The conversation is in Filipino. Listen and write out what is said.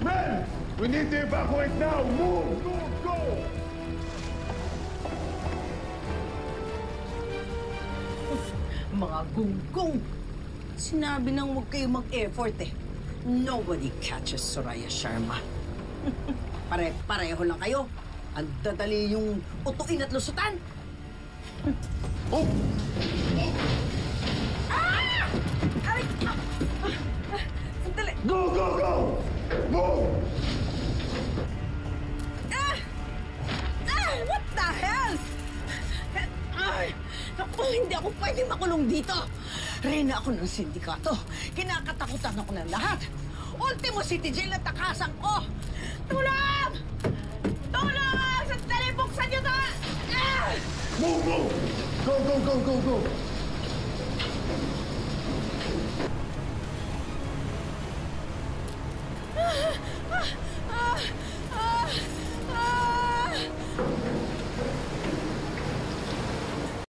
Men! We need to evacuate now! Move! Move! Go! Mga gunggong! Sinabi nang huwag kayo mag-effort eh. Nobody catches Soraya Sharma. Pare-pareho lang kayo. Ang dadali yung utuin at lusutan. Oh! Ah! Aray! Sandali! Go! Go! Go! Move! What the hell? Ay! Naku, hindi ako pwedeng makulong dito. Reyna ako ng sindikato. Kinakatakutan ako ng lahat. Ultimo City Jail at takasan ko. Tulong! Tulong! Sandali, buksan niyo to! Move! Move! Go! Go! Go! Go! Go!